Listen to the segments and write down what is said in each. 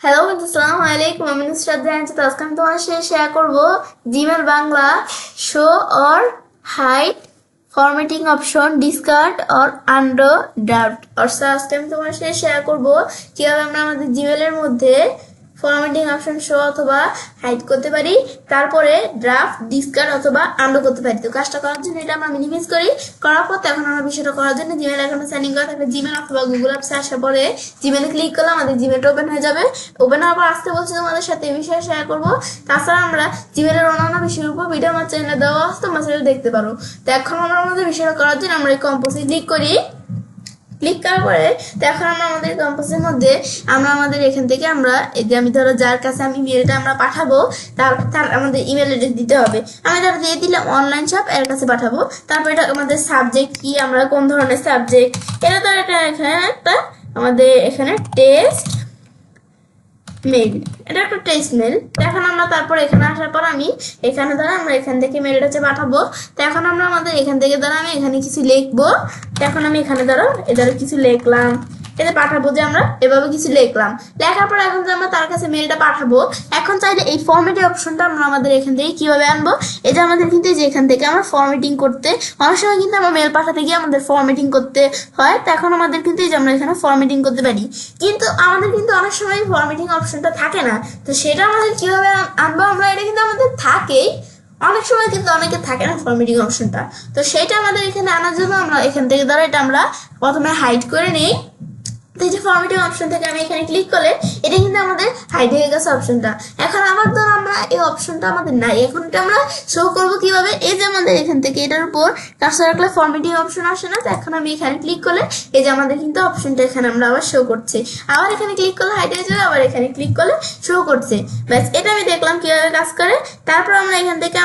Hello আসসালামু আলাইকুম, আমি নুসরাত জাহান। তো আজকে আমি তোমার সাথে শেয়ার করবো Gmail Bangla show or hide formatting option discard or undo draft. অর্থাৎ আজকে আমি তোমার সাথে শেয়ার করবো কিভাবে আমরা আমাদের জিমেলের মধ্যে ফরম্যাটিং অপশন শো অথবা হাইড করতে পারি, তারপরে ড্রাফট ডিসকার্ড অথবা আন্ডো করতে পারি। তো কাজটা করার জন্য এটা আমরা মিনিমাইজ করি, করার পর তখন আমরা বিষয়টা করার জন্য জিমেল অ্যাকাউন্টে সাইন ইন করা থাকবে। জিমেল অথবা গুগল অ্যাপসে আসার পরে জিমেলে ক্লিক করলে আমাদের জিমেলটা ওপেন হয়ে যাবে। ওপেন হওয়ার পর আসতে বলছি তোমাদের সাথে এই বিষয়ে শেয়ার করবো। তাছাড়া আমরা জিমেলের অন্যান্য বিষয়ের উপর ভিডিও আমার চ্যানেলে দেওয়া আছে, তোমরা সেটা দেখতে পারো। তো এখন আমরা আমাদের বিষয়টা করার জন্য আমরা এই কম্পোজে ক্লিক করি। ক্লিক করার পরে তো এখন আমরা আমাদের কম্পোজের মধ্যে আমরা আমাদের এখান থেকে আমরা এই যে আমি ধরো যার কাছে আমি মেলটা আমরা পাঠাবো তার আমাদের ইমেল অ্যাড্রেস দিতে হবে। আমি ধরো দিয়ে দিলাম অনলাইন শপ, এর কাছে পাঠাবো। তারপর এটা আমাদের সাবজেক্ট কি, আমরা কোন ধরনের সাবজেক্ট, এটা তো এটা এখানে একটা আমাদের এখানে টেস্ট মেল, এটা একটা টেস্ট মেল। তো এখন আমরা তারপর এখানে আসার পর আমি এখানে ধরো আমরা এখান থেকে মেলটা পাঠাবো। তো এখন আমরা আমাদের এখান থেকে ধরো আমি এখানে কিছু লিখবো। তো এখন আমি এখানে ধরো এদের কিছু লিখলাম, এতে পাঠাবো যে আমরা এভাবে কিছু লিখলাম। লেখার পর এখন যে আমরা তার কাছে মেলটা পাঠাবো, এখন চাইলে এই ফরম্যাটিং অপশনটা আমরা আমাদের এখান থেকে কিভাবে আনবো। এই যে আমাদের কিন্তু যে এখান থেকে আমরা ফরম্যাটিং করতে অনেক সময় কিন্তু আমরা মেল পাঠাতে গিয়ে আমাদের ফরম্যাটিং করতে হয়। তো এখন আমাদের কিন্তু এই যে আমরা এখানে ফরম্যাটিং করতে পারি, কিন্তু আমাদের কিন্তু অনেক সময় ফরম্যাটিং অপশনটা থাকে না। তো সেটা আমাদের কিভাবে আনবো, আমরা এটা কিন্তু আমাদের থাকেই, অনেক সময় কিন্তু অনেকে থাকে না ফরম্যাটিং অপশনটা। তো সেটা আমাদের এখানে আনার জন্য আমরা এখান থেকে ধরো এটা আমরা প্রথমে হাইড করে নিই। তো এই যে ফরম্যাটিং অপশন থেকে আমি এখানে ক্লিক করলে এটা কিন্তু আমাদের হাইড হয়ে গেছে অপশনটা। এখন আবার ধর আমরা এই অপশনটা আমাদের নাই, এখন এটা আমরা শো করবো কিভাবে। এই যে আমাদের এখান থেকে এটার উপর কাজটা রাখলে ফরম্যাটিং অপশন আসে না। তো এখন আমি এখানে ক্লিক করলে এই যে আমাদের কিন্তু অপশনটা এখানে আমরা আবার শো করছে। আবার এখানে ক্লিক করলে হাইড হয়ে যাবে, আবার এখানে ক্লিক করলে শো করছে। ব্যাস, এটা আমি দেখলাম কিভাবে কাজ করে। তারপর আমরা এখান থেকে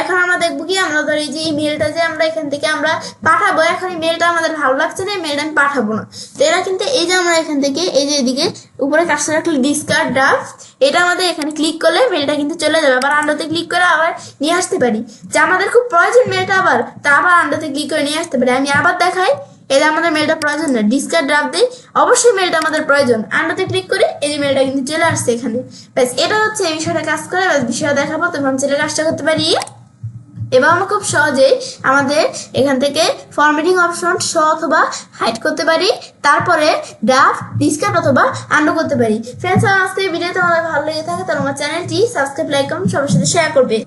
এখন আমরা দেখবো কি, আমরা ধর এই যে মেলটা যে আমরা এখান থেকে আমরা পাঠাবো, এখন এই মেলটা আমাদের ভালো লাগছে না, এই মেলটা আমি পাঠাবো না। তো এরা কিন্তু এই যে আমরা এখান থেকে এই যে এদিকে উপরে কাজটা রাখলে ডিসকার্ড ড্রাফট, এটা আমাদের এখানে ক্লিক করলে মেলটা কিন্তু চলে যাবে। আবার আন্ডাতে ক্লিক করে আবার নিয়ে আসতে পারি, যে আমাদের খুব প্রয়োজন মেলটা আবার, তা আবার আন্ডাতে ক্লিক করে নিয়ে আসতে পারি। আমি আবার দেখাই, এটা আমাদের মেলটা প্রয়োজন না, ডিসকার্ড ড্রাফট দিই, অবশ্যই মেলটা আমাদের প্রয়োজন, আন্ডাতে ক্লিক করে এই যে মেলটা কিন্তু চলে আসছে এখানে। ব্যাস, এটা হচ্ছে এই বিষয়টা কাজ করে। ব্যাস, বিষয়টা দেখাবো, তখন ছেলে কাজটা করতে পারি। এবার আমরা খুব সহজেই আমাদের এখান থেকে ফরম্যাটিং অপশন শো অথবা হাইড করতে পারি, তারপরে ড্রাফট ডিসকার্ড অথবা আন্ডো করতে পারি। ফ্রেন্ডস, আজকে ভিডিওতে আমাদের ভালো লেগে থাকে তাহলে আমার চ্যানেলটি সাবস্ক্রাইব, লাইক, কমেন্ট সবার সাথে শেয়ার করবে।